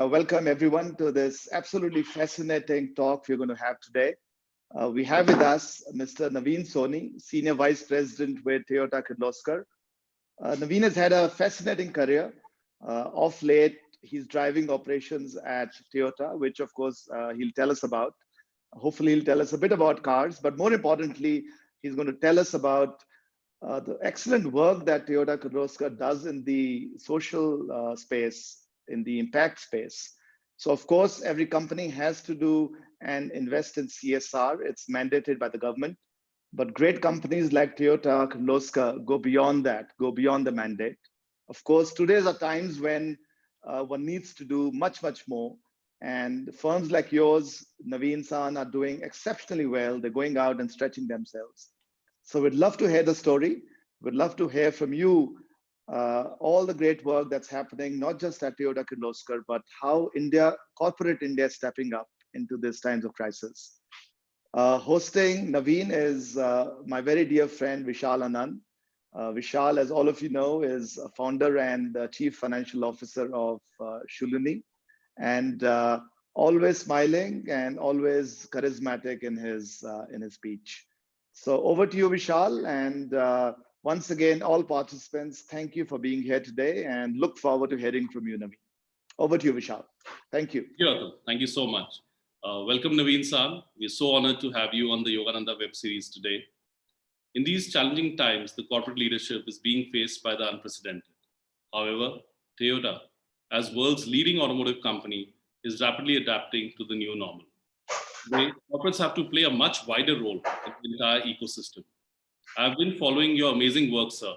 Welcome everyone to this absolutely fascinating talk we're going to have today. We have with us Mr. Naveen Soni, Senior Vice President with Toyota Kirloskar. Naveen has had a fascinating career. Of late, he's driving operations at Toyota, which of course he'll tell us about. Hopefully, he'll tell us a bit about cars, but more importantly, he's going to tell us about the excellent work that Toyota Kirloskar does in the social space, in the impact space. So, of course, every company has to do and invest in CSR. It's mandated by the government. But great companies like Toyota, Kirloskar go beyond that, go beyond the mandate. Of course, today's are times when one needs to do much, much more. And firms like yours, Naveen San, are doing exceptionally well. They're going out and stretching themselves. So we'd love to hear the story. We'd love to hear from you all the great work that's happening, not just at Toyota Kirloskar, but how India, corporate India, is stepping up into these times of crisis. Hosting Naveen is my very dear friend Vishal Anand. Vishal, as all of you know, is a founder and chief financial officer of Shoolini, and always smiling and always charismatic in his speech. So over to you, Vishal, and once again, all participants, thank you for being here today, and look forward to hearing from you, Naveen. Over to you, Vishal. Thank you. Yeah, Atul. Thank you so much. Welcome, Naveen San. We're so honored to have you on the Yogananda web series today. In these challenging times, the corporate leadership is being faced by the unprecedented. However, Toyota, as world's leading automotive company, is rapidly adapting to the new normal. Today, corporates have to play a much wider role in the entire ecosystem. I've been following your amazing work, sir,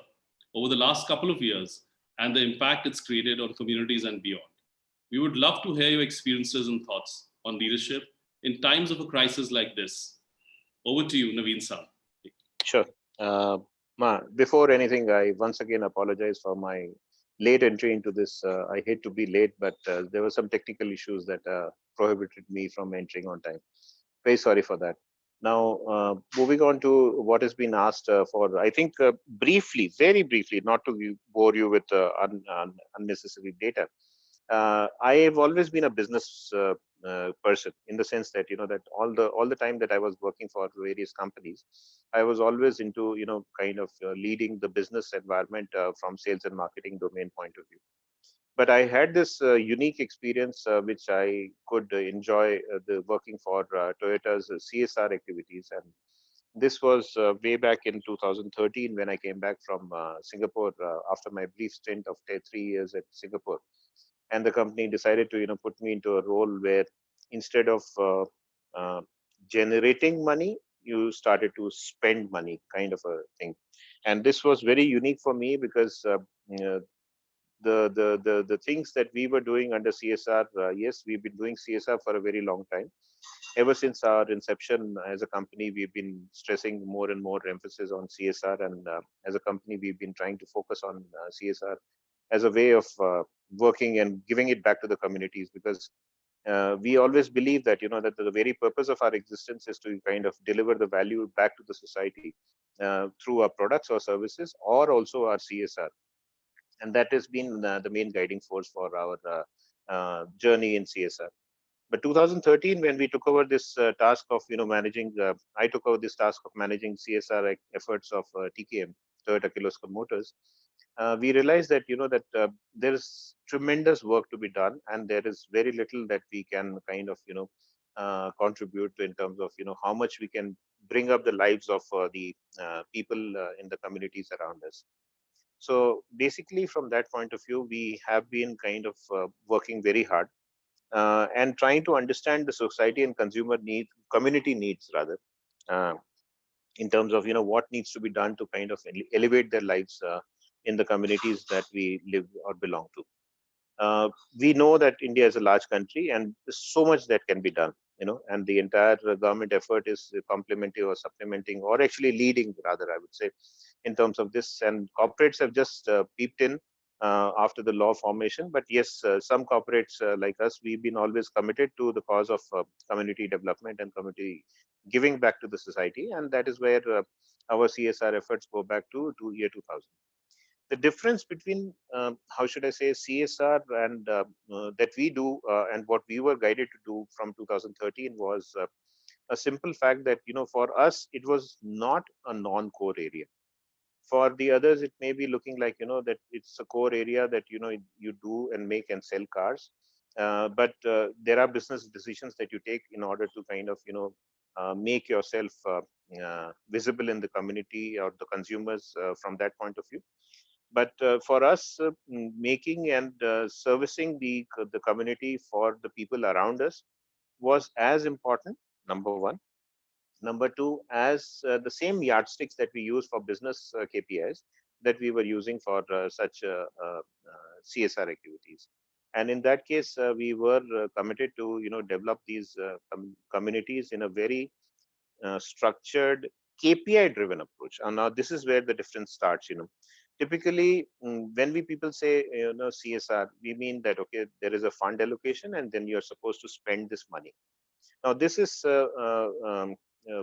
over the last couple of years and the impact it's created on communities and beyond. We would love to hear your experiences and thoughts on leadership in times of a crisis like this. Over to you, Naveen San. Sure. Before anything, I once again apologize for my late entry into this. I hate to be late, but there were some technical issues that prohibited me from entering on time. Very sorry for that. Now, moving on to what has been asked for, I think briefly, very briefly, not to bore you with unnecessary data. I have always been a business person in the sense that that all the time that I was working for various companies, I was always into kind of leading the business environment from sales and marketing domain point of view. But I had this unique experience which I could enjoy the working for Toyota's CSR activities, and this was way back in 2013 when I came back from Singapore after my brief stint of 3 years at Singapore, and the company decided to put me into a role where instead of uh, generating money, you started to spend money, kind of a thing. And this was very unique for me because uh, the things that we were doing under CSR, yes, we've been doing CSR for a very long time. Ever since our inception as a company, we've been stressing more and more emphasis on CSR, and as a company, we've been trying to focus on CSR as a way of working and giving it back to the communities, because we always believe that that the very purpose of our existence is to kind of deliver the value back to the society through our products or services, or also our CSR, and that has been the main guiding force for our journey in CSR. But 2013, when we took over this task of managing, I took over this task of managing CSR efforts of TKM, Toyota Kirloskar Motors. We realized that there is tremendous work to be done, and there is very little that we can kind of contribute in terms of how much we can bring up the lives of the people in the communities around us. So basically, from that point of view, we have been kind of working very hard and trying to understand the society and consumer needs, community needs rather, uh, in terms of what needs to be done to kind of elevate their lives in the communities that we live or belong to. We know that India is a large country, and there's so much that can be done. And the entire government effort is complementing or supplementing, or actually leading, rather, I would say, in terms of this. And corporates have just peeped in after the law formation. But yes, some corporates like us, we've been always committed to the cause of community development and community giving back to the society, and that is where our CSR efforts go back to year 2000. The difference between how should I say CSR and that we do and what we were guided to do from 2013 was a simple fact that for us it was not a non-core area. For the others it may be looking like that it's a core area that you do and make and sell cars, but there are business decisions that you take in order to kind of make yourself visible in the community or the consumers from that point of view. But for us, making and servicing the community for the people around us was as important, number one. Number two, as the same yardsticks that we use for business KPIs that we were using for such CSR activities. And in that case, we were committed to develop these communities in a very structured KPI driven approach. And now this is where the difference starts. Typically, when we people say CSR, we mean that okay, there is a fund allocation and then you're supposed to spend this money. Now this is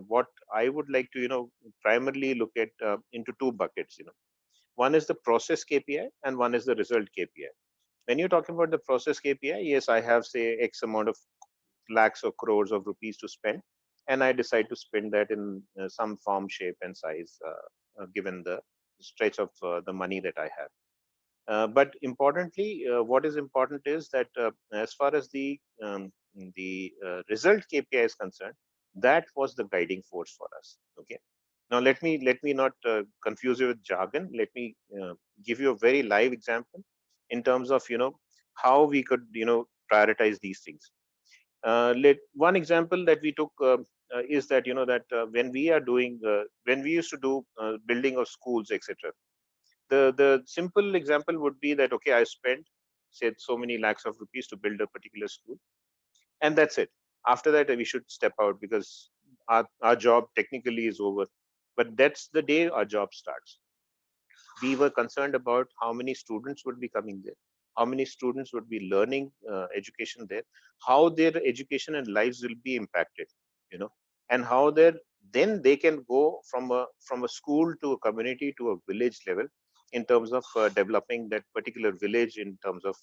what I would like to primarily look at into two buckets. One is the process KPI and one is the result KPI. When you're talking about the process KPI, yes, I have say X amount of lakhs or crores of rupees to spend, and I decide to spend that in some form, shape, and size given the stretch of the money that I have. But importantly, what is important is that as far as the result KPI is concerned, that was the guiding force for us. Okay. Now let me not confuse you with jargon. Let me give you a very live example in terms of how we could prioritize these things. Let one example that we took is that that when we are doing when we used to do building of schools, etc. The simple example would be that okay, I spent say so many lakhs of rupees to build a particular school, and that's it. After that, we should step out because our job technically is over. But that's the day our job starts. We were concerned about how many students would be coming there, how many students would be learning education there, how their education and lives will be impacted, and how then they can go from a school to a community to a village level in terms of developing that particular village in terms of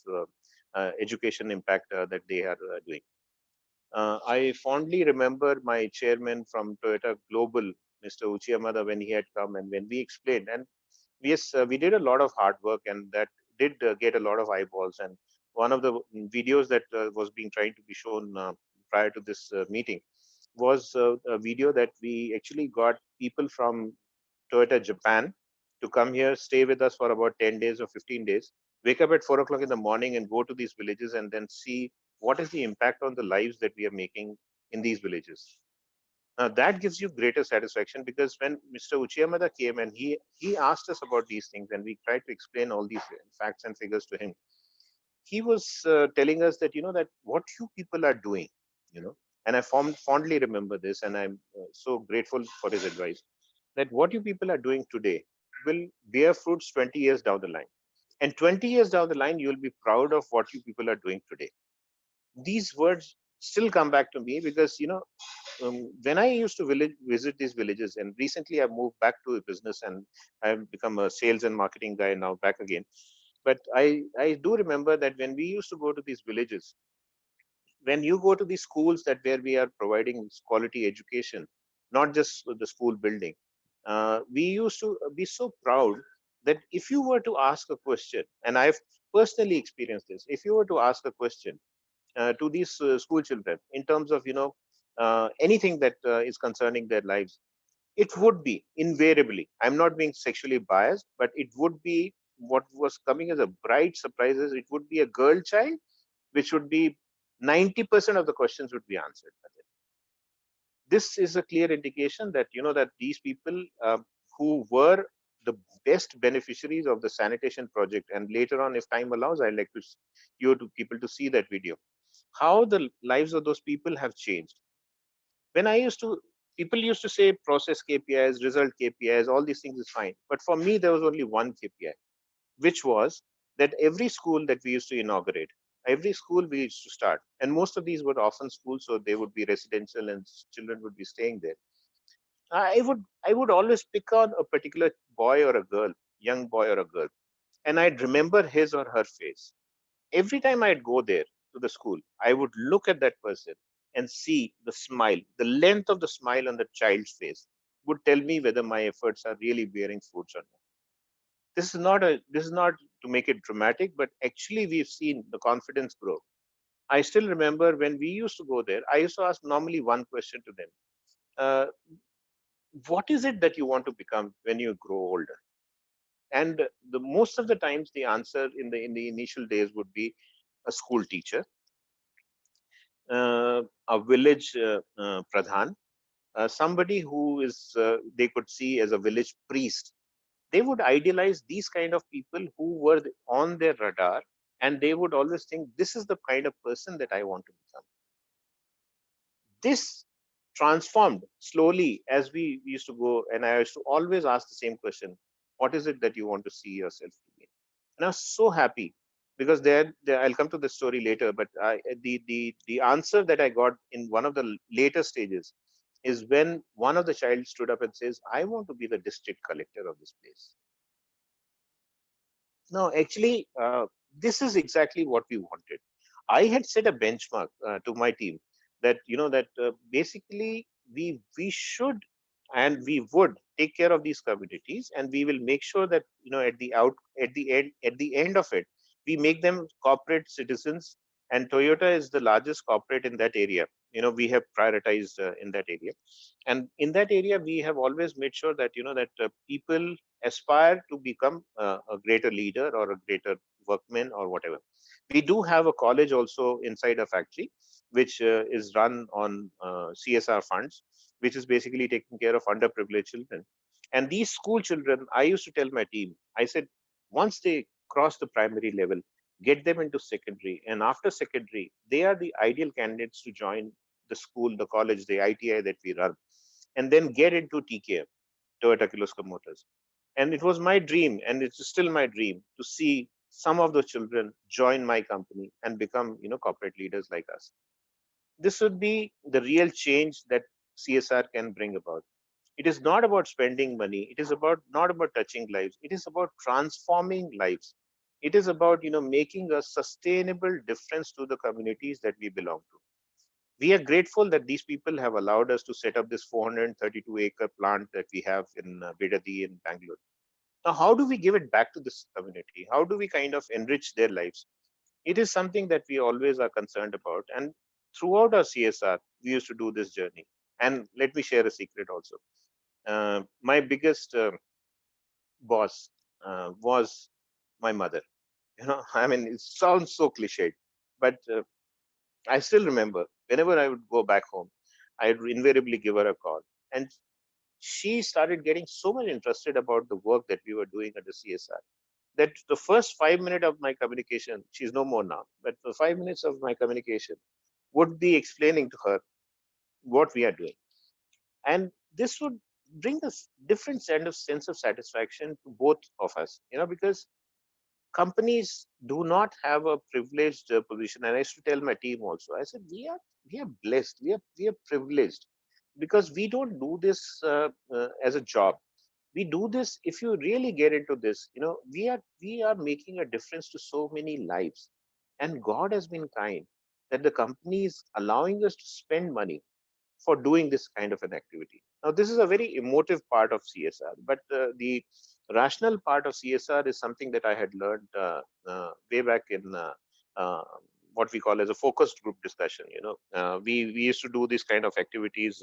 education impact that they are doing. I fondly remember my chairman from Toyota Global, Mr. Uchiyamada, when he had come and when we explained. And yes, we did a lot of hard work, and that did get a lot of eyeballs. And one of the videos that was being trying to be shown prior to this meeting was a video that we actually got people from Toyota Japan to come here, stay with us for about 10 days or 15 days, wake up at 4 o'clock in the morning and go to these villages and then see what is the impact on the lives that we are making in these villages. Now that gives you greater satisfaction because when Mr. Uchiyamada came and he asked us about these things and we tried to explain all these facts and figures to him, he was telling us that that what you people are doing, and I fondly remember this, and I'm so grateful for his advice that what you people are doing today will bear fruits 20 years down the line, and 20 years down the line you will be proud of what you people are doing today. These words still come back to me because when I used to visit these villages, and recently I moved back to a business and I've become a sales and marketing guy now back again. But I do remember that when we used to go to these villages, when you go to these schools that where we are providing quality education, not just the school building, we used to be so proud that if you were to ask a question, and I've personally experienced this, if you were to ask a question to these school children in terms of anything that is concerning their lives, it would be invariably, I'm not being sexually biased, but it would be what was coming as a bright surprises. It would be a girl child, which would be 90% of the questions would be answered by them. This is a clear indication that that these people who were the best beneficiaries of the sanitation project, and later on, if time allows, I'd like to you to people to see that video, how the lives of those people have changed. When I used to, people used to say process KPIs, result KPIs, all these things is fine. But for me, there was only one KPI, which was that every school that we used to inaugurate, every school we used to start, and most of these were often schools, so they would be residential and children would be staying there. I would always pick on a particular boy or a girl, young boy or a girl, and I'd remember his or her face. Every time I'd go there to the school, I would look at that person and see the smile. The length of the smile on the child's face would tell me whether my efforts are really bearing fruits or not. This is not to make it dramatic, but actually we've seen the confidence grow. I still remember when we used to go there, I used to ask normally one question to them. Uh, what is it that you want to become when you grow older? And the most of the times the answer in the initial days would be a school teacher, a village pradhan, somebody who is they could see as a village priest. They would idealize these kind of people who were on their radar, and they would always think this is the kind of person that I want to become. This transformed slowly as we used to go, and I used to always ask the same question: what is it that you want to see yourself to be? And I was so happy because there I'll come to the story later, but the answer that I got in one of the later stages is when one of the child stood up and says, I want to be the district collector of this place. No, actually, this is exactly what we wanted. I had set a benchmark to my team that that basically we should and we would take care of these communities, and we will make sure that at the end of it, we make them corporate citizens. And Toyota is the largest corporate in that area. We have prioritized in that area, and in that area we have always made sure that people aspire to become a greater leader or a greater workman or whatever. We do have a college also inside a factory, which is run on CSR funds, which is basically taking care of underprivileged children. And these school children, I used to tell my team, I said, once they cross the primary level, get them into secondary. And after secondary, they are the ideal candidates to join the school, the college, the ITI that we run, and then get into TKM, Toyota Kirloskar Motors. And it was my dream, and it's still my dream, to see some of those children join my company and become, corporate leaders like us. This would be the real change that CSR can bring about. It is not about spending money. It is about not about touching lives. It is about transforming lives. It is about making a sustainable difference to the communities that we belong to. We are grateful that these people have allowed us to set up this 432-acre plant that we have in Bidadi in Bangalore. Now, how do we give it back to this community? How do we kind of enrich their lives? It is something that we always are concerned about. And throughout our CSR, we used to do this journey. And let me share a secret also. My biggest boss was my mother. I mean, it sounds so cliched, but I still remember whenever I would go back home, I'd invariably give her a call. And she started getting so much interested about the work that we were doing at the CSR that the first 5 minutes of my communication, she's no more now, but the 5 minutes of my communication would be explaining to her what we are doing. And this would bring this different sense of satisfaction to both of us, because companies do not have a privileged position. And I used to tell my team also, I said, we are blessed, we are privileged, because we don't do this as a job. We do this, if you really get into this, we are making a difference to so many lives. And God has been kind that the company is allowing us to spend money for doing this kind of an activity. Now, this is a very emotive part of CSR, but the rational part of CSR is something that I had learned way back in uh, what we call as a focused group discussion. We used to do these kind of activities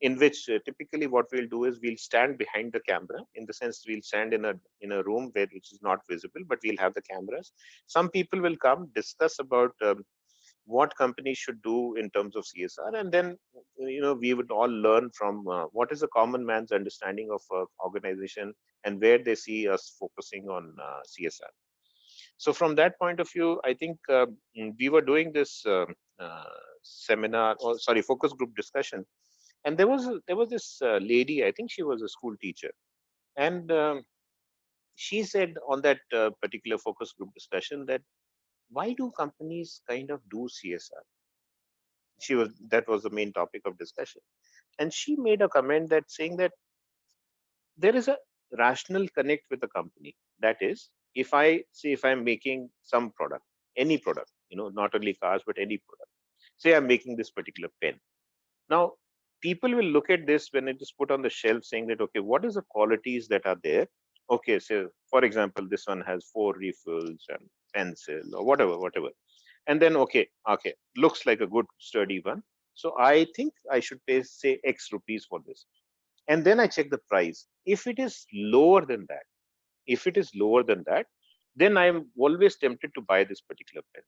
in which typically what we'll do is we'll stand behind the camera, in the sense we'll stand in a room where which is not visible, but we'll have the cameras. Some people will come discuss about what companies should do in terms of CSR, and then we would all learn from what is a common man's understanding of organization and where they see us focusing on CSR. So from that point of view, I think we were doing this seminar, or sorry, focus group discussion, and there was this lady. I think she was a school teacher, and she said on that particular focus group discussion that why do companies kind of do CSR? That was the main topic of discussion, and she made a comment that saying that there is a rational connect with the company. That is, if I say, if I'm making some product, any product, not only cars, but any product, say I'm making this particular pen. Now, people will look at this when it is put on the shelf saying that, okay, what is the qualities that are there? Okay, so for example, this one has 4 refills and pencil or whatever. And then, okay, looks like a good sturdy one. So I think I should pay, say, X rupees for this. And then I check the price. If it is lower than that, then I'm always tempted to buy this particular pen.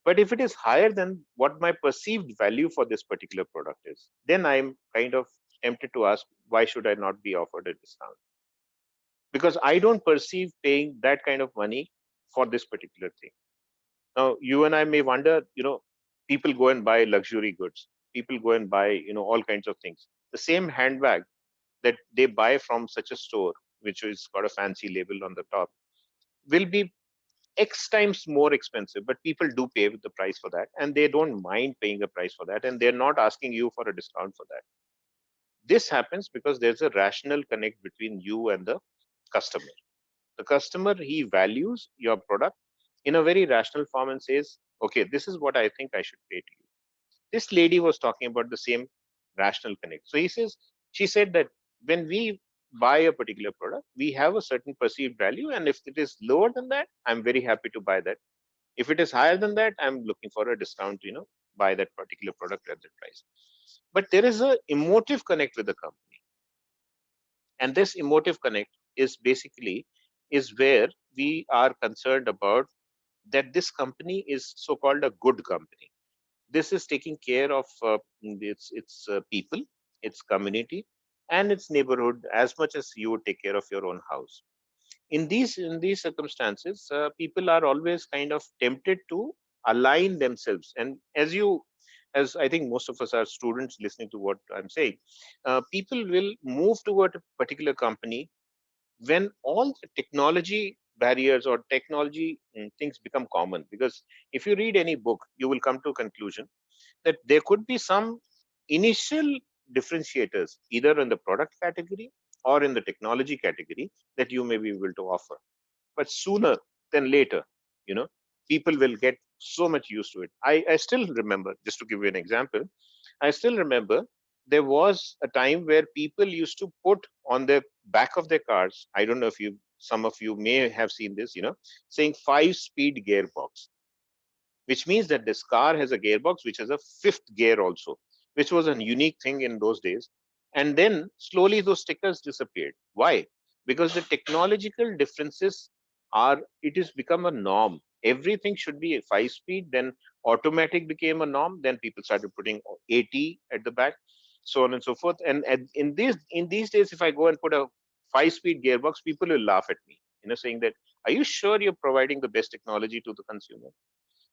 But if it is higher than what my perceived value for this particular product is, then I'm kind of tempted to ask, why should I not be offered a discount? Because I don't perceive paying that kind of money for this particular thing. Now, you and I may wonder, people go and buy luxury goods. People go and buy, all kinds of things. The same handbag that they buy from such a store, which has got a fancy label on the top, will be X times more expensive, but people do pay with the price for that, and they don't mind paying a price for that, and they're not asking you for a discount for that. This happens because there's a rational connect between you and the customer. The customer, he values your product in a very rational form and says, okay, this is what I think I should pay to you. This lady was talking about the same rational connect. So she said that when we buy a particular product, we have a certain perceived value, and if it is lower than that, I'm very happy to buy that. If it is higher than that, I'm looking for a discount, buy that particular product at that price. But there is a emotive connect with the company. And this emotive connect is basically is where we are concerned about that this company is so-called a good company. This is taking care of its people, its community, and its neighborhood as much as you would take care of your own house. In these circumstances, people are always kind of tempted to align themselves. And as I think most of us are students listening to what I'm saying, people will move toward a particular company when all the technology barriers or technology things become common. Because if you read any book, you will come to a conclusion that there could be some initial differentiators either in the product category or in the technology category that you may be able to offer. But sooner than later, you know, people will get so much used to it. I still remember, just to give you an example, I still remember there was a time where people used to put on the back of their cars. I don't know if some of you may have seen this, saying 5-speed gearbox, which means that this car has a gearbox which has a fifth gear also, which was a unique thing in those days. And then slowly those stickers disappeared. Why? Because the technological differences it has become a norm. Everything should be a 5-speed, then automatic became a norm, then people started putting 80 at the back, so on and so forth. And in these days, if I go and put a 5-speed gearbox, people will laugh at me, saying that, are you sure you're providing the best technology to the consumer?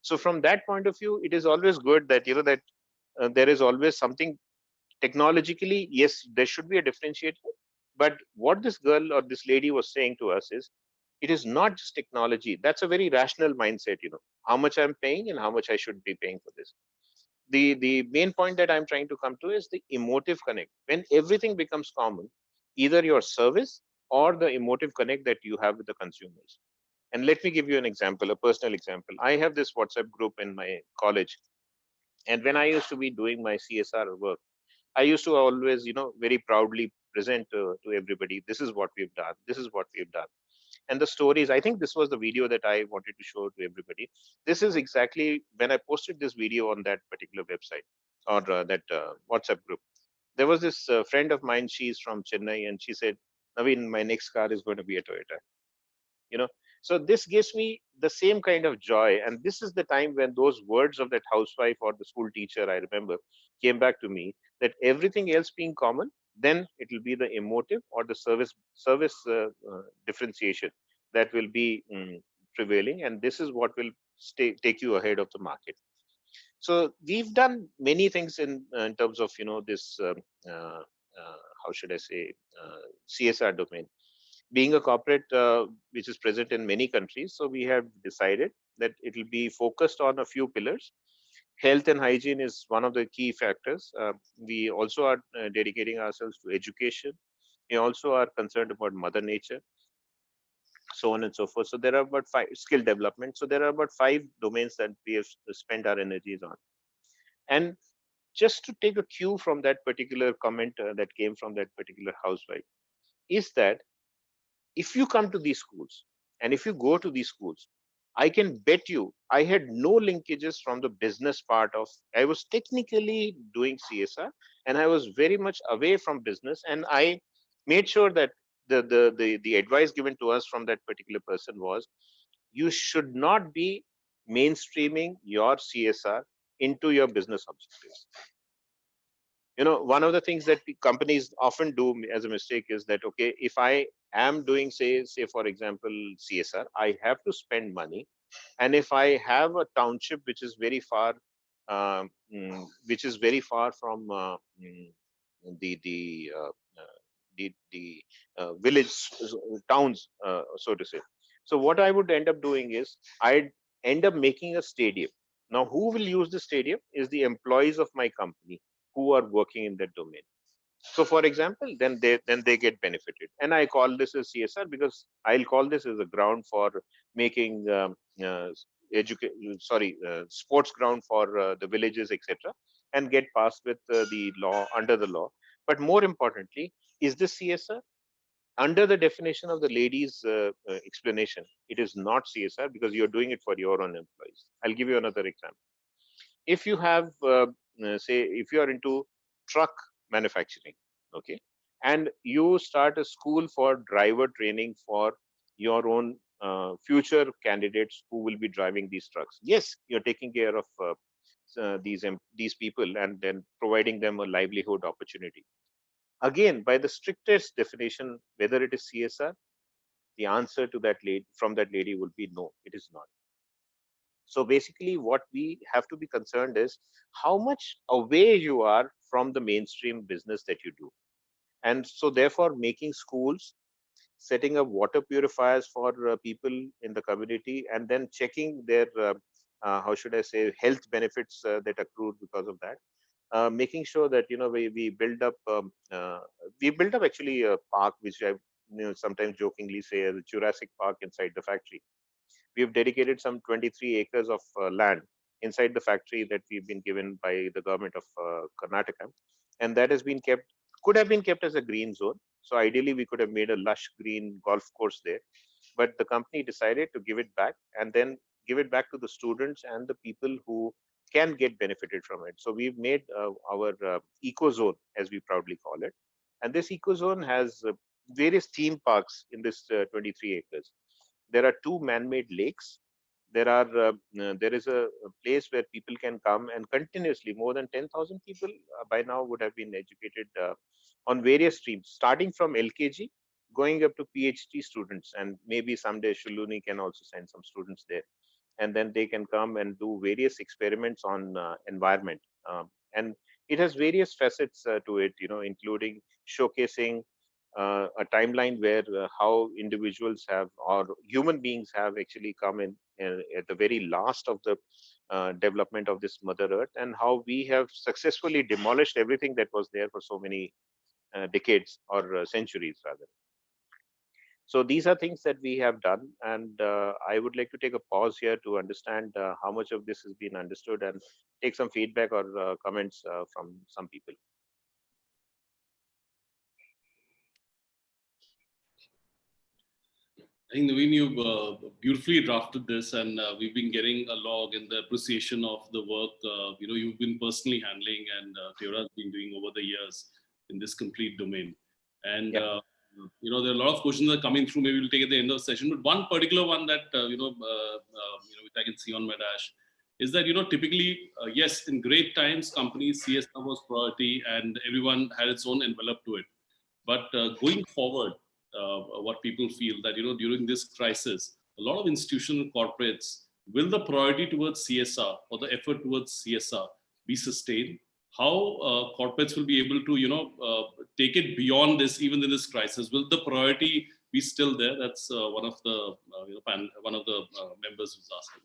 So from that point of view, it is always good that there is always something technologically. Yes, there should be a differentiator, but what this girl or this lady was saying to us is, it is not just technology. That's a very rational mindset. How much I'm paying and how much I should be paying for this. The main point that I'm trying to come to is the emotive connect. When everything becomes common, either your service or the emotive connect that you have with the consumers. And let me give you an example, a personal example. I have this WhatsApp group in my college. And when I used to be doing my CSR work, I used to always, very proudly present to everybody, this is what we've done. This is what we've done. And the stories, I think this was the video that I wanted to show to everybody. This is exactly when I posted this video on that particular website or that WhatsApp group. There was this friend of mine, she's from Chennai, and she said, Naveen, my next car is going to be a Toyota. you know so this gives me the same kind of joy, and this is the time when those words of that housewife or the school teacher, I remember, came back to me, that everything else being common, then it will be the emotive or the service differentiation that will be prevailing, and this is what will take you ahead of the market. So we've done many things in terms of this how should I say, CSR domain. Being a corporate which is present in many countries, so we have decided that it will be focused on a few pillars. Health and hygiene is one of the key factors. We also are dedicating ourselves to education. We also are concerned about mother nature. so on and so forth. So there are about 5 skill development. So there are about 5 domains that we have spent our energies on. And just to take a cue from that particular comment that came from that particular housewife, is that if you come to these schools and if you go to these schools, I can bet you I had no linkages from the business part of, I was technically doing CSR and I was very much away from business. And I made sure that the advice given to us from that particular person was, you should not be mainstreaming your CSR into your business objectives. One of the things that companies often do as a mistake is that, okay, if I am doing, say for example, CSR, I have to spend money. And if I have a township which is very far, from the village towns, so to say. So what I would end up doing is I'd end up making a stadium. Now, who will use the stadium is the employees of my company who are working in that domain. So, for example, then they get benefited, and I call this as CSR because I'll call this as a ground for making uh, sports ground for the villages, etc., and get passed with the law under the law. But more importantly, is this CSR? Under the definition of the lady's explanation, it is not CSR because you're doing it for your own employees. I'll give you another example. If you have say if you are into truck manufacturing, okay, and you start a school for driver training for your own future candidates who will be driving these trucks, yes, you're taking care of these people and then providing them a livelihood opportunity. Again, by the strictest definition, whether it is CSR, the answer to that lady from that lady would be no, it is not. So basically, what we have to be concerned is how much away you are from the mainstream business that you do. And so therefore, making schools, setting up water purifiers for people in the community, and then checking their, how should I say, health benefits that accrued because of that. Making sure that we build up actually a park which I sometimes jokingly say as a Jurassic Park inside the factory. We have dedicated some 23 acres of land inside the factory that we've been given by the government of Karnataka, and that has been kept, could have been kept as a green zone. So ideally, we could have made a lush green golf course there, but the company decided to give it back and then give it back to the students and the people who can get benefited from it. So we've made our eco zone, as we proudly call it, and this eco zone has various theme parks in this 23 acres. There are 2 man-made lakes. There is a place where people can come and continuously, more than 10,000 people by now would have been educated on various streams, starting from LKG, going up to PhD students, and maybe someday Shoolini can also send some students there, and then they can come and do various experiments on environment. And it has various facets to it, including showcasing a timeline where how individuals have or human beings have actually come in at the very last of the development of this Mother Earth, and how we have successfully demolished everything that was there for so many decades or centuries rather. So these are things that we have done, and I would like to take a pause here to understand how much of this has been understood and take some feedback or comments from some people. I think Naveen, you've beautifully drafted this, and we've been getting a log in the appreciation of the work you've been personally handling, and Theora's been doing over the years in this complete domain. And Yeah. there are a lot of questions that are coming through. Maybe we'll take at the end of the session. But one particular one that which I can see on my dash is that typically yes, in great times, companies CSR was priority, and everyone had its own envelope to it. But going forward, what people feel that during this crisis, a lot of institutional corporates, will the priority towards CSR or the effort towards CSR be sustained? How corporates will be able to take it beyond this, even in this crisis? Will the priority be still there? That's one of the members who's asking.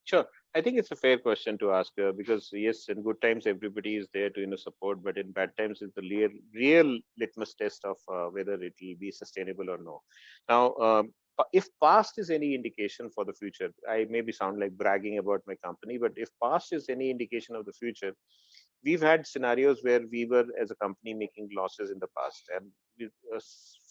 Sure. I think it's a fair question to ask because yes, in good times everybody is there to support, but in bad times it's the real litmus test of whether it will be sustainable or no. Now, if past is any indication for the future, I maybe sound like bragging about my company, but if past is any indication of the future, we've had scenarios where we were as a company making losses in the past, and with a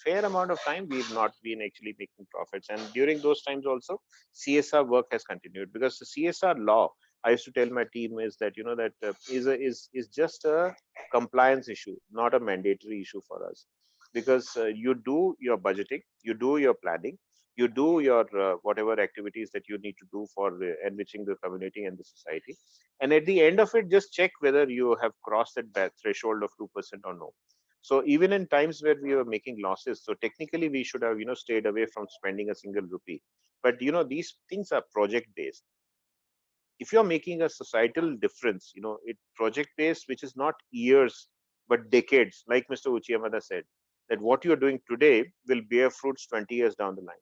fair amount of time we've not been actually making profits. And during those times also, CSR work has continued because the CSR law, I used to tell my team, is that that is just a compliance issue, not a mandatory issue for us. Because you do your budgeting, you do your planning, you do your whatever activities that you need to do for enriching the community and the society, and at the end of it, just check whether you have crossed that threshold of 2% or no. So even in times where we were making losses, so technically we should have stayed away from spending a single rupee. But these things are project based. If you're making a societal difference, it project based, which is not years but decades, like Mr. Uchiyamada said, that what you're doing today will bear fruits 20 years down the line.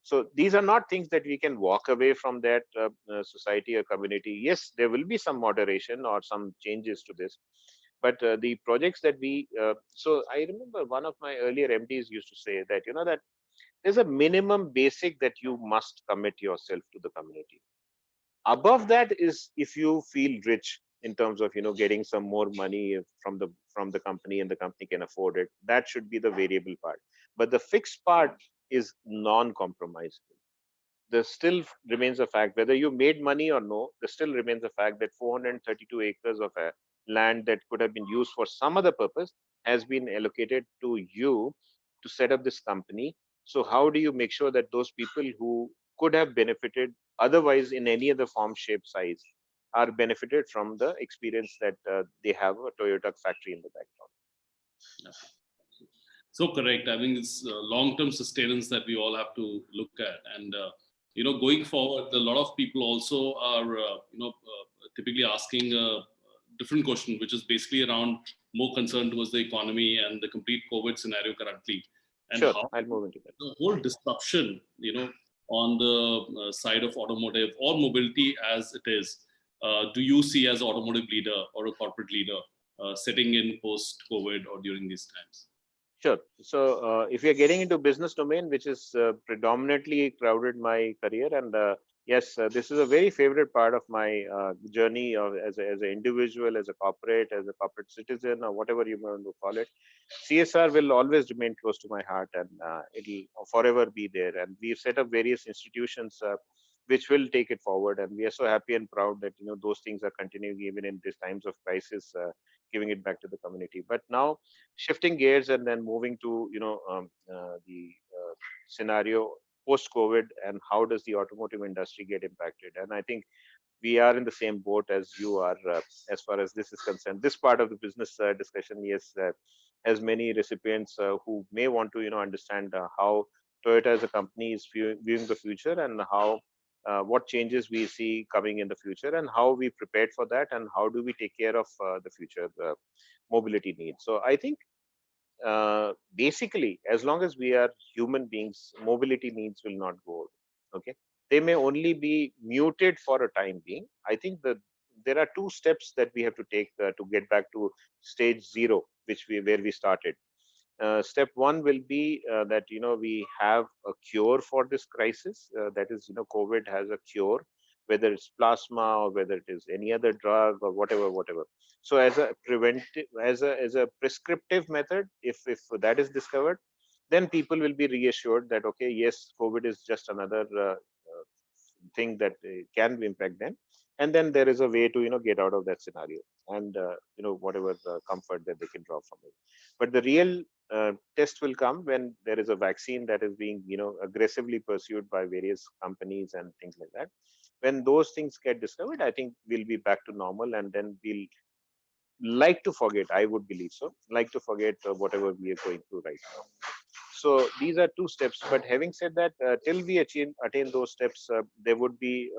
So these are not things that we can walk away from that society or community. Yes, there will be some moderation or some changes to this, but the projects that so I remember one of my earlier MDs used to say that that there's a minimum basic that you must commit yourself to the community. Above that is if you feel rich in terms of getting some more money from the company, and the company can afford it, that should be the variable part. But the fixed part is non-compromisable. There still remains a fact, whether you made money or no, there still remains a fact that 432 acres of land that could have been used for some other purpose has been allocated to you to set up this company. So how do you make sure that those people who could have benefited otherwise in any other form, shape, size, are benefited from the experience that they have a Toyota factory in the background? Yeah. So correct. I think it's long-term sustenance that we all have to look at, and going forward, a lot of people also are typically asking a different question, which is basically around more concern towards the economy and the complete COVID scenario currently, and Sure, how I'll move into that. the whole disruption, on the side of automotive or mobility as it is, do you see as automotive leader or a corporate leader setting in post-COVID or during these times? Sure. So, if you're getting into business domain, which is predominantly crowded my career, and yes, this is a very favorite part of my journey of, as an individual, as a corporate citizen, or whatever you want to call it. CSR will always remain close to my heart, and it'll forever be there. And we've set up various institutions which will take it forward, and we are so happy and proud that those things are continuing even in these times of crisis, giving it back to the community. But now, shifting gears and then moving to the scenario post COVID, and how does the automotive industry get impacted? And I think we are in the same boat as you are, as far as this is concerned. This part of the business discussion, yes, has many recipients who may want to understand how Toyota as a company is viewing the future, and how what changes we see coming in the future, and how we prepared for that, and how do we take care of the future mobility needs. So I think basically, as long as we are human beings, mobility needs will not go away. Okay, they may only be muted for a time being. I think that there are two steps that we have to take to get back to stage zero, where we started. Step one will be that we have a cure for this crisis. That is, COVID has a cure, whether it's plasma or whether it is any other drug or whatever. So as a preventive, as a prescriptive method, if that is discovered, then people will be reassured that okay, yes, COVID is just another thing that can impact them, and then there is a way to get out of that scenario, and whatever comfort that they can draw from it. But the real test will come when there is a vaccine that is being aggressively pursued by various companies and things like that. When those things get discovered, I think we'll be back to normal, and then we'll like to forget, I would believe so, like to forget whatever we are going through right now. So these are two steps. But having said that, till we attain those steps, there would be,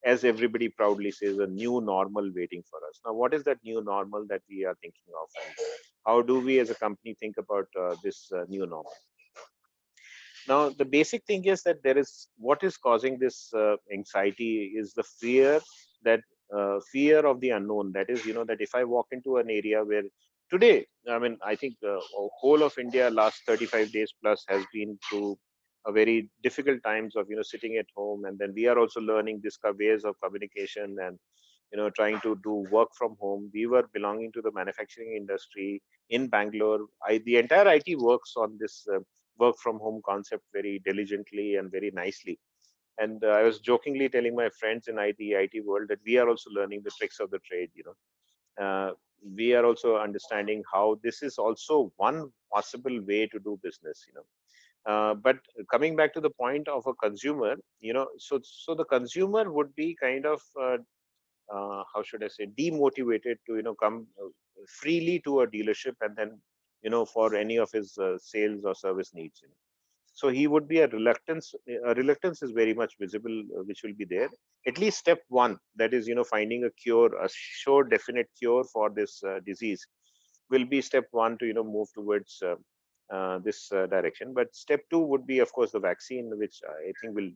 as everybody proudly says, a new normal waiting for us. Now, what is that new normal that we are thinking of, and how do we as a company think about this new normal? Now, the basic thing is that there is, what is causing this anxiety is the fear that fear of the unknown. That is, that if I walk into an area where today, I mean, I think whole of India last 35 days plus has been through a very difficult times of sitting at home, and then we are also learning this ways of communication and trying to do work from home. We were belonging to the manufacturing industry in Bangalore. The entire IT works on this work from home concept very diligently and very nicely. And I was jokingly telling my friends in IT world that we are also learning the tricks of the trade. We are also understanding how this is also one possible way to do business. But coming back to the point of a consumer, so the consumer would be kind of how should I say, demotivated to come freely to a dealership and then for any of his sales or service needs. So he would be a reluctance. A reluctance is very much visible, which will be there. At least step one, that is finding a cure, a sure definite cure for this disease, will be step one to move towards this direction. But step two would be, of course, the vaccine, which I think will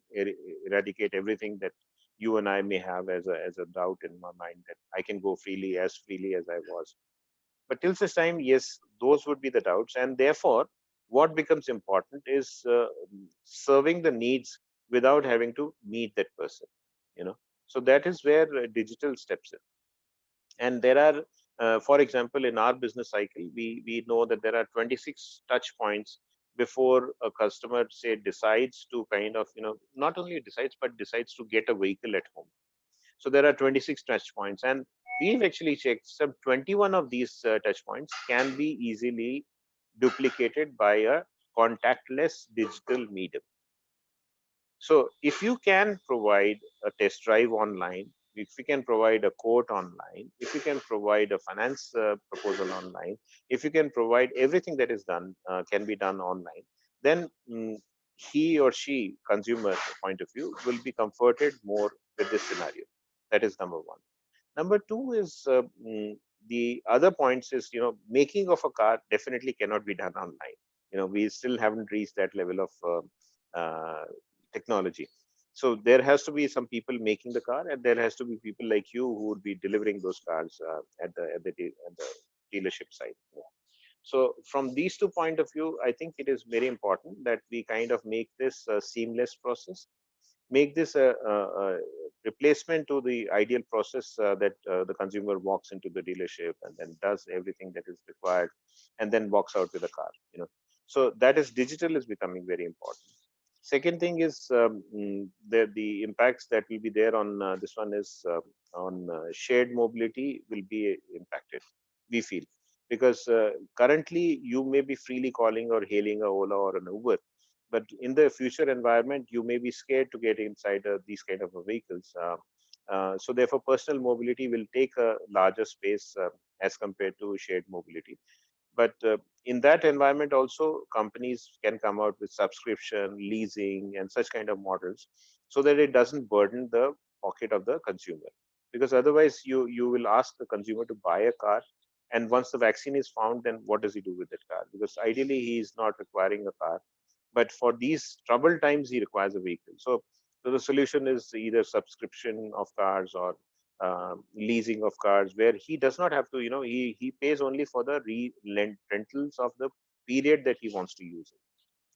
eradicate everything that you and I may have as a doubt in my mind that I can go freely as I was. But till such time, yes, those would be the doubts, and therefore, what becomes important is serving the needs without having to meet that person. So that is where digital steps in. And there are, for example, in our business cycle, we know that there are 26 touch points before a customer say decides to kind of not only decides but decides to get a vehicle at home. So there are 26 touch points, and we've actually checked some 21 of these touch points can be easily duplicated by a contactless digital medium. So if you can provide a test drive online, if you can provide a quote online, if you can provide a finance proposal online, if you can provide everything that is done, can be done online, then he or she, consumer point of view, will be comforted more with this scenario. That is number one. Number two is the other points is, making of a car definitely cannot be done online. We still haven't reached that level of technology. So there has to be some people making the car, and there has to be people like you who would be delivering those cars at the dealership site. So from these two point of view, I think it is very important that we kind of make this a seamless process, make this a replacement to the ideal process that the consumer walks into the dealership and then does everything that is required and then walks out with a car. So that is digital is becoming very important. Second thing is the impacts that will be there on this one is on shared mobility will be impacted, we feel, because currently you may be freely calling or hailing a Ola or an Uber, but in the future environment you may be scared to get inside these kind of vehicles. So therefore personal mobility will take a larger space as compared to shared mobility. But in that environment also, companies can come out with subscription, leasing, and such kind of models, so that it doesn't burden the pocket of the consumer. Because otherwise, you will ask the consumer to buy a car, and once the vaccine is found, then what does he do with that car? Because ideally, he is not requiring a car, but for these troubled times, he requires a vehicle. So the solution is either subscription of cars or leasing of cars, where he does not have to, he pays only for the rentals of the period that he wants to use it.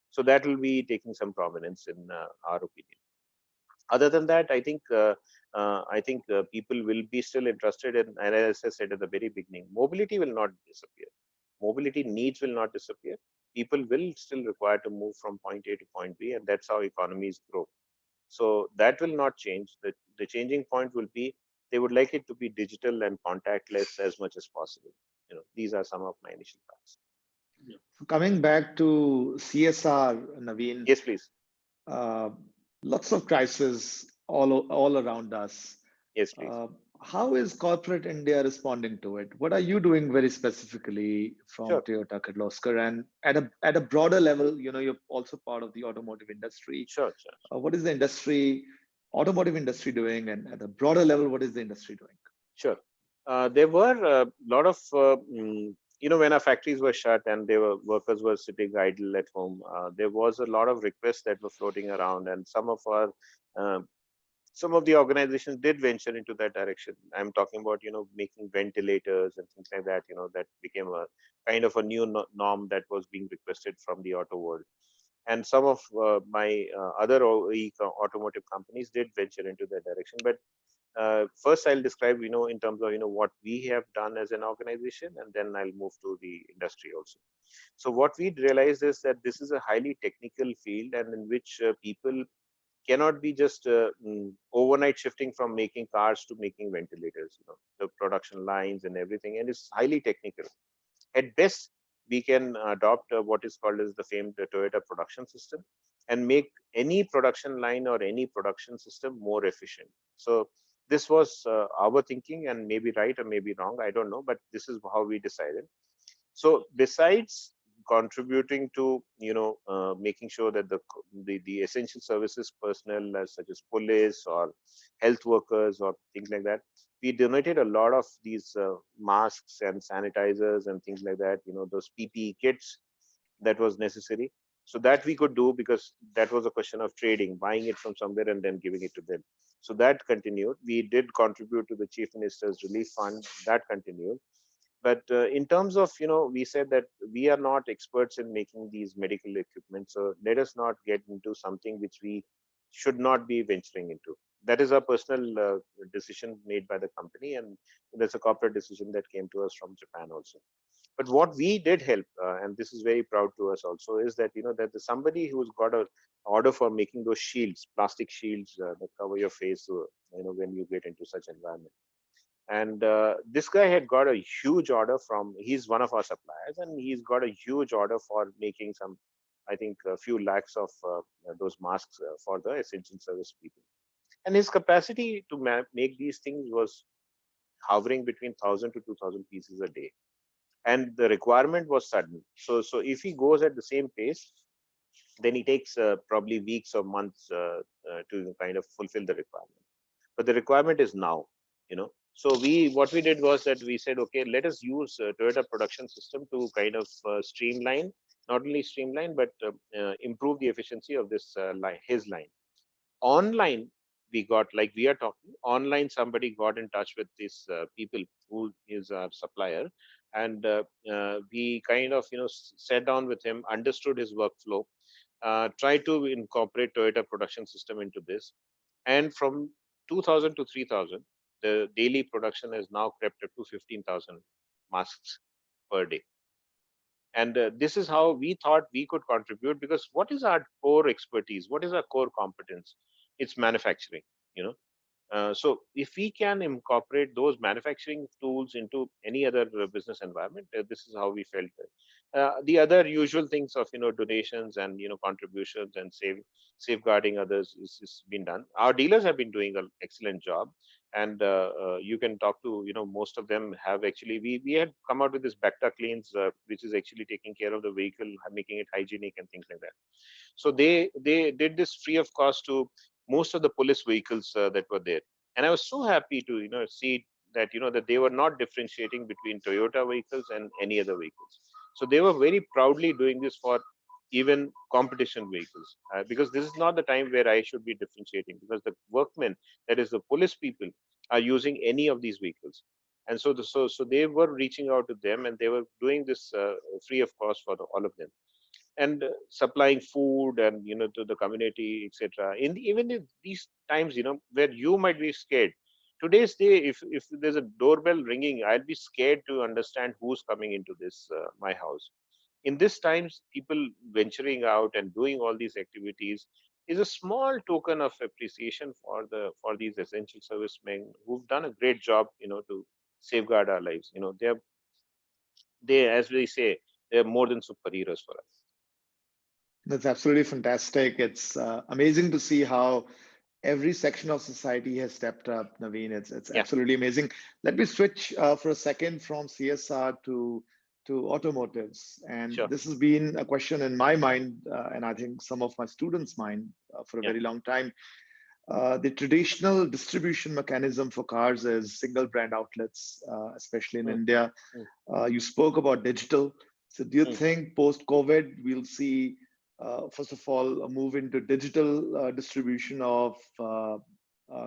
So that will be taking some prominence in our opinion. Other than that, I think people will be still interested in, and as I said at the very beginning, mobility will not disappear. Mobility needs will not disappear. People will still require to move from point A to point B, and that's how economies grow. So that will not change. The changing point will be they would like it to be digital and contactless as much as possible. These are some of my initial thoughts. Coming back to CSR, Naveen, Yes, please. uh, lots of crises all around us. Yes, please. Uh, how is corporate India responding to it? What are you doing very specifically from Sure, Toyota Kirloskar? And at a broader level, you're also part of the automotive industry. sure, sure, What is the automotive industry doing? And at a broader level, what is the industry doing? sure. There were a lot of, when our factories were shut and workers were sitting idle at home, there was a lot of requests that were floating around, and some of our uh, some of the organizations did venture into that direction. I'm talking about, making ventilators and things like that. That became a kind of a new norm that was being requested from the auto world. And some of my other automotive companies did venture into that direction. But first, I'll describe, in terms of, what we have done as an organization, and then I'll move to the industry also. So what we realized is that this is a highly technical field, and in which people cannot be just overnight shifting from making cars to making ventilators, the production lines and everything, and it's highly technical. At best, we can adopt what is called as the famed Toyota production system, and make any production line or any production system more efficient. So this was our thinking, and maybe right or maybe wrong, I don't know, but this is how we decided. So besides contributing to, making sure that the essential services personnel, as such as police or health workers or things like that, we donated a lot of these masks and sanitizers and things like that, those PPE kits that was necessary. So that we could do, because that was a question of trading, buying it from somewhere and then giving it to them. So that continued. We did contribute to the Chief Minister's Relief Fund. That continued. But in terms of, we said that we are not experts in making these medical equipment, so let us not get into something which we should not be venturing into. That is a personal decision made by the company, and there's a corporate decision that came to us from Japan also. But what we did help, and this is very proud to us also, is that, that the somebody who's got a order for making those shields, plastic shields that cover your face, when you get into such environment. And this guy had got a huge order from, he's one of our suppliers, and he's got a huge order for making some, I think, a few lakhs of those masks for the essential service people. And his capacity to make these things was hovering between 1,000 to 2,000 pieces a day. And the requirement was sudden. So if he goes at the same pace, then he takes probably weeks or months to kind of fulfill the requirement. But the requirement is now, So what we did was that we said, okay, let us use Toyota production system to kind of streamline, not only streamline, but improve the efficiency of this line, his line. Online, we got, like we are talking, online, somebody got in touch with these people who is our supplier. And we kind of, sat down with him, understood his workflow, tried to incorporate Toyota production system into this. And from 2,000 to 3,000, the daily production has now crept up to 15,000 masks per day. And this is how we thought we could contribute, because what is our core expertise? What is our core competence? It's manufacturing, so if we can incorporate those manufacturing tools into any other business environment, this is how we felt it. The other usual things of, donations and, contributions and safeguarding others is been done. Our dealers have been doing an excellent job, and you can talk to, most of them have actually, we had come out with this Bacta Cleans, which is actually taking care of the vehicle, making it hygienic and things like that. So they did this free of cost to most of the police vehicles that were there. And I was so happy to, see that, that they were not differentiating between Toyota vehicles and any other vehicles. So they were very proudly doing this for even competition vehicles, because this is not the time where I should be differentiating, because the workmen, that is the police people, are using any of these vehicles. And so so they were reaching out to them, and they were doing this free of cost for all of them, and supplying food and, to the community, etc. Even in these times, where you might be scared. Today's day, if there's a doorbell ringing, I'll be scared to understand who's coming into this my house. In these times, people venturing out and doing all these activities is a small token of appreciation for these essential servicemen who've done a great job, to safeguard our lives. They, as we say, they're more than superheroes for us. That's absolutely fantastic. It's amazing to see how every section of society has stepped up, Naveen. It's Yeah, absolutely amazing. Let me switch for a second from CSR to automotives. And sure. this has been a question in my mind, and I think some of my students' mind for a Yeah. very long time. The traditional distribution mechanism for cars is single brand outlets, especially in Mm, India. mm, You spoke about digital. So, do you mm. think post COVID we'll see, first of all, a move into digital distribution of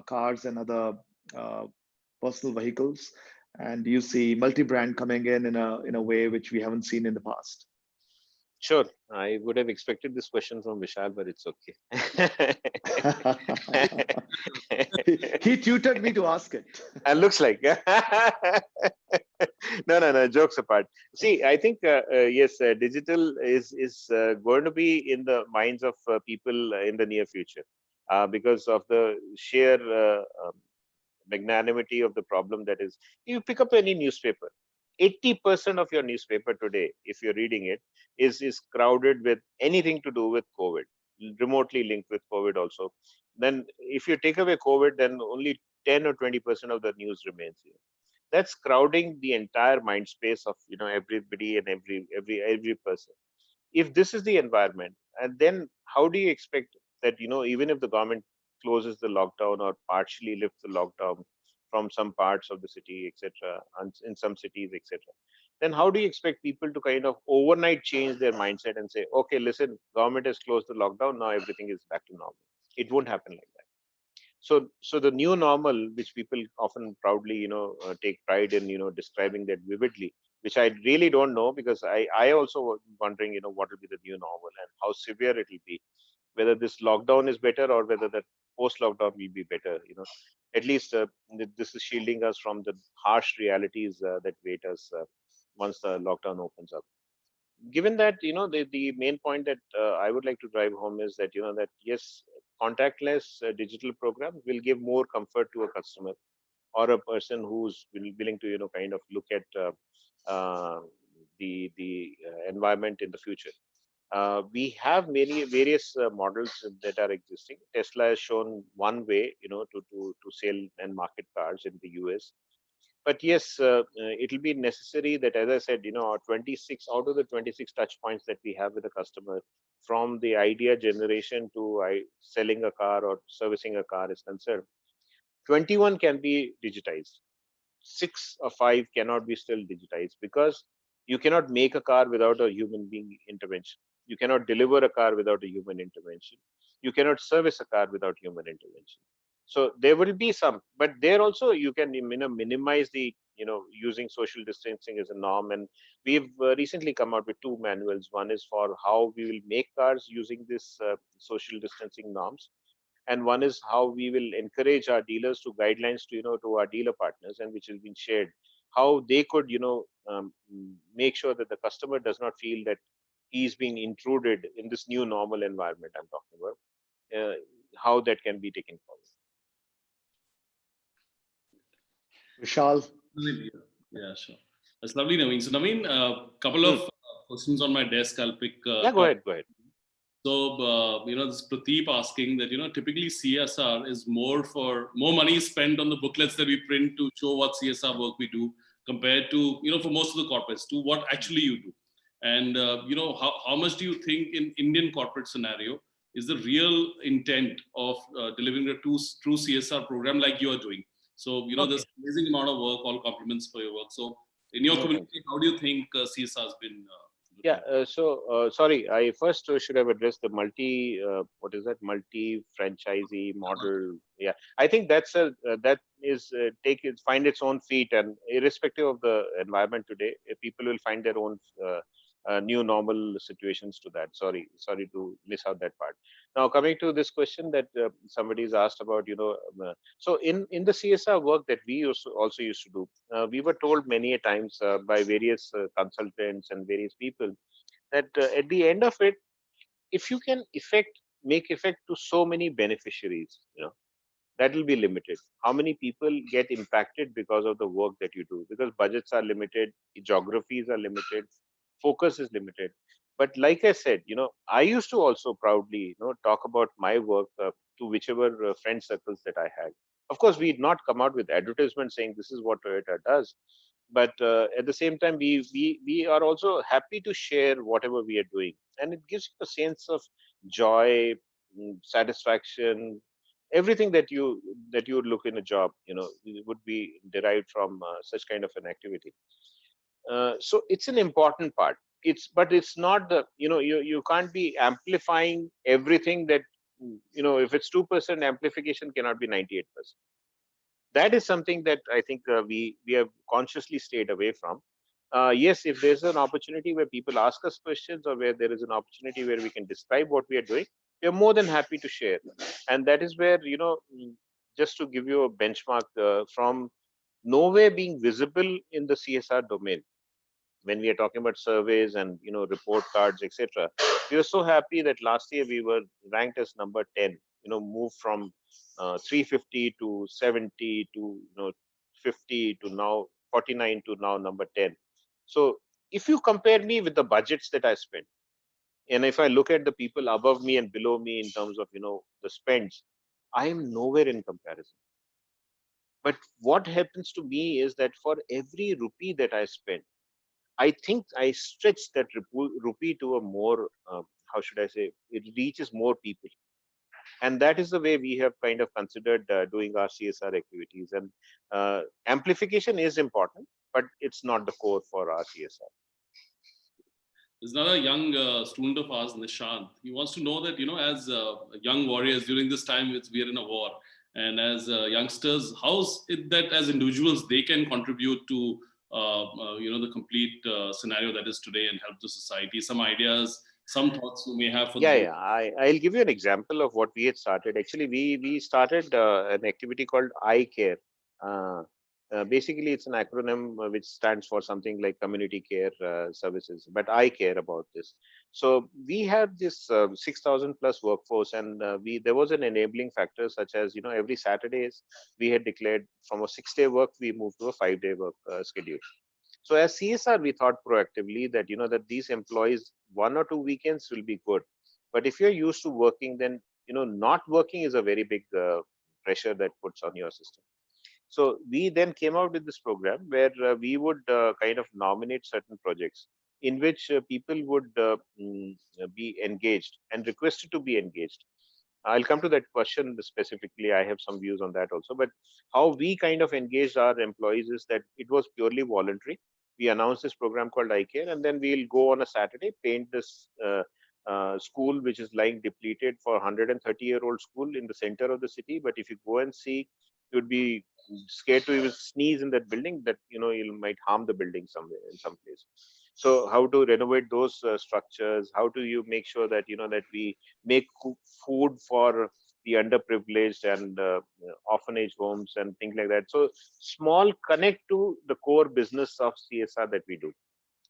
cars and other uh, personal vehicles, and you see multi-brand coming in a way which we haven't seen in the past. Sure, I would have expected this question from Vishal, but it's okay. He tutored me to ask it. And looks like no, jokes apart. See, I think yes, digital is going to be in the minds of people in the near future, because of the sheer magnanimity of the problem that is. You pick up any newspaper, 80% of your newspaper today, if you're reading it, is crowded with anything to do with COVID, remotely linked with COVID also. Then if you take away COVID, then only 10 or 20% of the news remains here. That's crowding the entire mind space of everybody and every person. If this is the environment, and then how do you expect that even if the government closes the lockdown or partially lifts the lockdown from some parts of the city, etc., and in some cities, etc., then how do you expect people to kind of overnight change their mindset and say, okay, listen, government has closed the lockdown, now everything is back to normal? It won't happen like that. So the new normal, which people often proudly take pride in describing that vividly, which I really don't know, because I also was wondering what will be the new normal and how severe it will be, whether this lockdown is better or whether the post lockdown will be better. At least this is shielding us from the harsh realities that wait us once the lockdown opens up. Given that the main point that I would like to drive home is that that yes, contactless digital program will give more comfort to a customer or a person who's willing to kind of look at uh, the environment in the future. We have many various models that are existing. Tesla has shown one way to sell and market cars in the US. But yes, it'll be necessary that, as I said, our 26 out of the 26 touch points that we have with the customer, from the idea generation to selling a car or servicing a car is concerned, 21 can be digitized. 6 or 5 cannot be still digitized, because you cannot make a car without a human being intervention. You cannot deliver a car without a human intervention. You cannot service a car without human intervention. So there will be some, but there also you can minimize the using social distancing as a norm. And we've recently come out with 2 manuals. One is for how we will make cars using this social distancing norms, and one is how we will encourage our dealers to guidelines to to our dealer partners, and which has been shared, how they could make sure that the customer does not feel that he's being intruded in this new normal environment I'm talking about, how that can be taken forward. Vishal. Yeah, sure. That's lovely, Naveen. So, Naveen, a couple of questions on my desk. I'll pick. Yeah, go ahead. So, this Prateep asking that, typically CSR is more money is spent on the booklets that we print to show what CSR work we do, compared to, for most of the corporates, to what actually you do. And, how much do you think in Indian corporate scenario is the real intent of delivering a true CSR program like you are doing? So, there's amazing amount of work, all compliments for your work. So, in your community, how do you think CSR has been? Sorry, I first should have addressed the what is that, multi-franchisee model. Yeah, I think that is find its own feet, and irrespective of the environment today, people will find their own new normal situations to that. Sorry to miss out that part. Now, coming to this question that somebody's asked about, so in the CSR work that we also used to do, we were told many a times by various consultants and various people that at the end of it, if you can make effect to so many beneficiaries, that will be limited. How many people get impacted because of the work that you do? Because budgets are limited, geographies are limited, focus is limited. But like I said, I used to also proudly, talk about my work to whichever friend circles that I had. Of course, we'd not come out with advertisements saying this is what Toyota does, but at the same time, we are also happy to share whatever we are doing, and it gives you a sense of joy, satisfaction. Everything that you would look in a job, would be derived from such kind of an activity. So it's an important part. But it's not the you can't be amplifying everything that if it's 2%, amplification cannot be 98%. That is something that I think we have consciously stayed away from. Yes, if there's an opportunity where people ask us questions, or where there is an opportunity where we can describe what we are doing, we are more than happy to share. And that is where, just to give you a benchmark, from nowhere being visible in the CSR domain, when we are talking about surveys and report cards, etc., we were so happy that last year we were ranked as number 10. Moved from 350 to 70 to 50 to now 49 to now number 10. So if you compare me with the budgets that I spent, and if I look at the people above me and below me in terms of the spends, I am nowhere in comparison. But what happens to me is that for every rupee that I spend, I think I stretch that rupee to a more, how should I say, it reaches more people. And that is the way we have kind of considered doing our CSR activities. And amplification is important, but it's not the core for our CSR. There's another young student of ours, Nishant. He wants to know that, as young warriors during this time, we are in a war. And as youngsters, how's it that as individuals, they can contribute to, the complete scenario that is today and help the society? Some ideas, some thoughts you may have for Yeah, the yeah. I'll give you an example of what we had started. Actually, we started an activity called I Care. Uh, Basically, it's an acronym which stands for something like community care services. But I care about this. So we had this 6,000 plus workforce, and we there was an enabling factor such as every Saturdays we had declared from a 6-day work we moved to a 5-day work schedule. So as CSR, we thought proactively that that these employees 1 or 2 weekends will be good, but if you're used to working, then not working is a very big pressure that puts on your system. So we then came out with this program where we would kind of nominate certain projects in which people would be engaged and requested to be engaged. I'll come to that question specifically. I have some views on that also. But how we kind of engaged our employees is that it was purely voluntary. We announced this program called iCare, and then we'll go on a Saturday, paint this school which is lying depleted for 130-year-old school in the center of the city. But if you go and see, you'd be scared to even sneeze in that building, that you might harm the building somewhere in some place. So how to renovate those structures? How do you make sure that that we make food for the underprivileged and orphanage homes and things like that? So small connect to the core business of CSR that we do.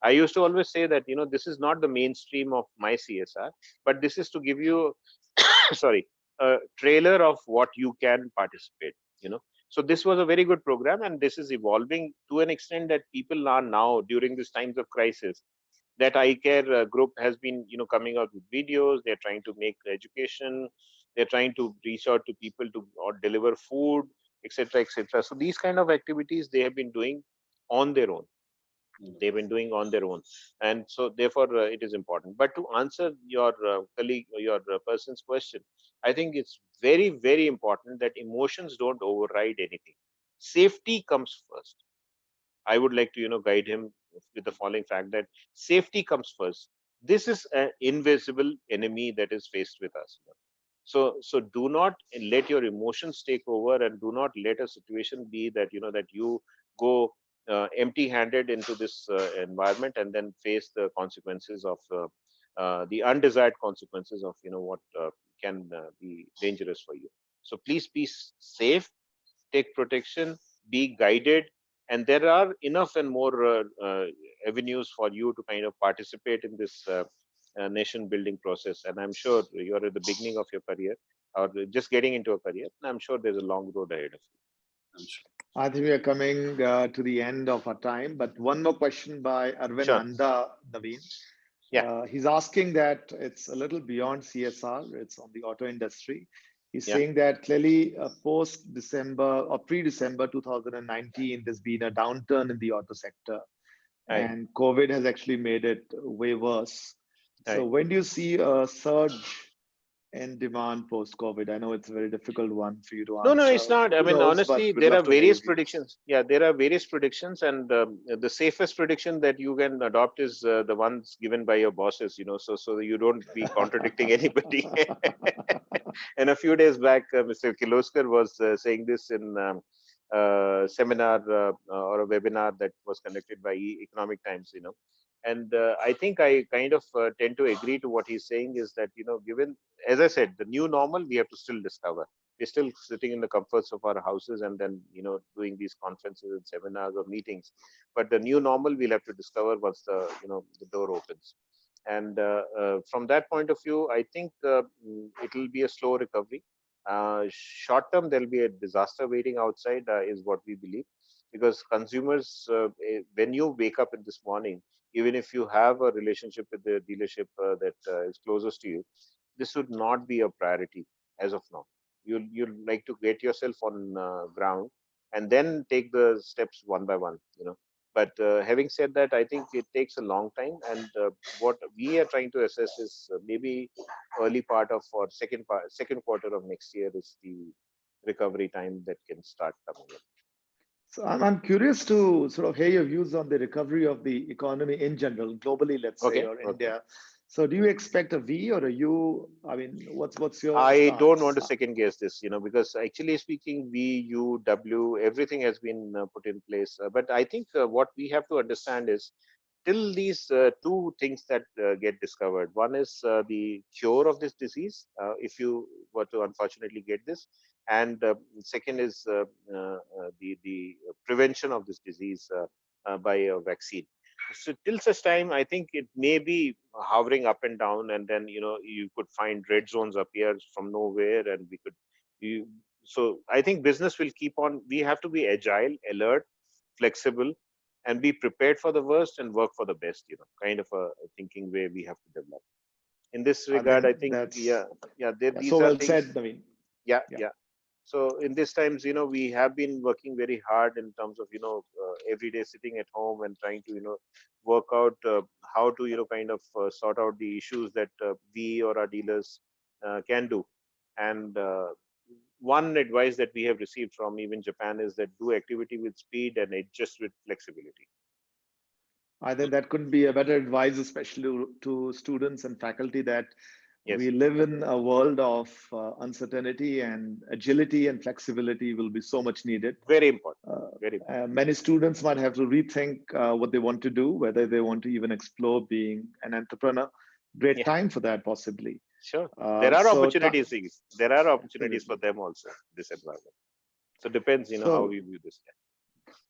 I used to always say that this is not the mainstream of my CSR, but this is to give you sorry, a trailer of what you can participate. So this was a very good program, and this is evolving to an extent that people are now, during these times of crisis, that iCare group has been coming out with videos. They're trying to make education, they're trying to reach out to people to or deliver food, etc., etc. So these kind of activities they have been doing on their own. They've been doing on their own, and so therefore it is important. But to answer your colleague, your person's question, I think it's very, very important that emotions don't override anything. Safety comes first. I would like to guide him with the following fact that safety comes first. This is an invisible enemy that is faced with us. So do not let your emotions take over, and do not let a situation be that that you go empty-handed into this environment and then face the consequences of the undesired consequences of what can be dangerous for you. So please be safe, take protection, be guided, and there are enough and more avenues for you to kind of participate in this nation building process. And I'm sure you're at the beginning of your career, or just getting into a career, and I'm sure there's a long road ahead of you. I'm sure. I think we are coming to the end of our time, but one more question by Sure. Arvinanda Naveen. Yeah. He's asking that it's a little beyond CSR, it's on the auto industry. He's Yeah. saying that clearly post December or pre December 2019, there's been a downturn in the auto sector, Right. and COVID has actually made it way worse. So, Right. when do you see a surge in demand post-COVID? I know it's a very difficult one for you to No, answer. it's not. I Who mean, knows, but honestly, we'd there love are to hear your various views. predictions. Yeah, there are various predictions, and the safest prediction that you can adopt is the ones given by your bosses. So you don't be contradicting anybody. And a few days back, Mr. Kirloskar was saying this in seminar or a webinar that was conducted by Economic Times. And I think I kind of tend to agree to what he's saying is that given, as I said, the new normal we have to still discover. We're still sitting in the comforts of our houses and then doing these conferences and seminars or meetings. But the new normal we'll have to discover once the door opens. And from that point of view, I think it will be a slow recovery. Short term, there'll be a disaster waiting outside, is what we believe, because consumers, when you wake up in this morning, even if you have a relationship with the dealership that is closest to you, this would not be a priority as of now. You'll like to get yourself on ground and then take the steps one by one. But having said that, I think it takes a long time, and what we are trying to assess is maybe early part of or second quarter of next year is the recovery time that can start coming in. So I'm curious to sort of hear your views on the recovery of the economy in general, globally, let's say, Okay. or India. So do you expect a V or a U? I mean, what's your I don't want stance? to second guess this, because actually speaking, V, U, W, everything has been put in place. But I think what we have to understand is till these two things that get discovered. One is the cure of this disease, if you were to unfortunately get this, and second is the prevention of this disease by a vaccine. So till such time, I think it may be hovering up and down, and then you could find red zones appear from nowhere, and we could. So I think business will keep on. We have to be agile, alert, flexible, and be prepared for the worst and work for the best. Kind of a thinking way we have to develop. In this I regard, think I think that's these so are well things. said, Naveen. Yeah, Yeah. yeah. So in these times, we have been working very hard in terms of every day sitting at home and trying to work out how to kind of sort out the issues that we or our dealers can do. And one advice that we have received from even Japan is that do activity with speed and adjust with flexibility. I think that could be a better advice, especially to students and faculty, that we Yes, live in a world of uncertainty, and agility and flexibility will be so much needed. very important. Uh, Very important. Many students might have to rethink what they want to do, whether they want to even explore being an entrepreneur. Great Yeah, time for that, possibly. sure. There are So, opportunities. There are opportunities for absolutely. them also. This environment. So depends, how So, we view this.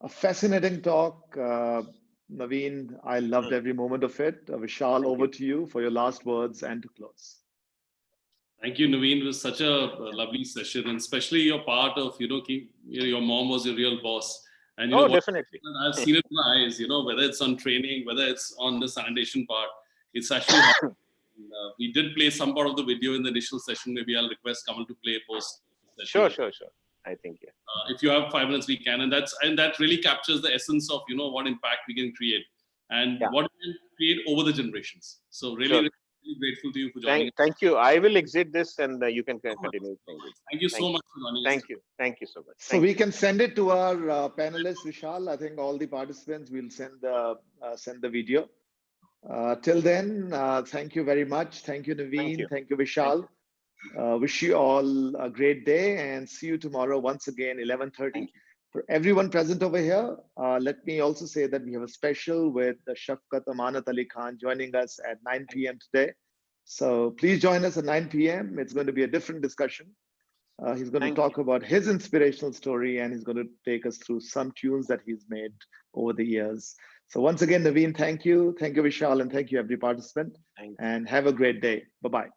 a fascinating talk, Naveen. I loved every moment of it. Vishal, Thank over you. to you for your last words and to close. Thank you, Naveen. It was such a lovely session, and especially your part of, your mom was your real boss. And, Oh, what definitely. I've seen it in my eyes, whether it's on training, whether it's on the sanitation part, it's actually hard. We did play some part of the video in the initial session. Maybe I'll request Kamal to play post Sure, session. sure, sure. I think, yeah. If you have 5 minutes, we can, and that really captures the essence of what impact we can create and Yeah, what we can create over the generations. So really, sure. really grateful to you for joining us. Thank you. I will exit this and you can No worries, continue. no worries. Thank you so Thank you. much for joining us Thank today. you. Thank you so much. So Thank we you. can send it to our panelists, Vishal. I think all the participants will send the video. Till then, thank you very much. Thank you, Thank you. Naveen. Thank you, Thank Vishal. you. Wish you all a great day and see you tomorrow once again, Thank 11:30. you. For everyone present over here, let me also say that we have a special with Shafqat Amanat Ali Khan joining us at 9 Thank you. p.m. today. So please join us at 9 p.m. It's going to be a different discussion. He's going to Thank you. talk about his inspirational story, and he's going to take us through some tunes that he's made over the years. So once again, Naveen, thank you. Thank you, Vishal, and thank you, every participant. Thank you. And have a great day. Bye-bye.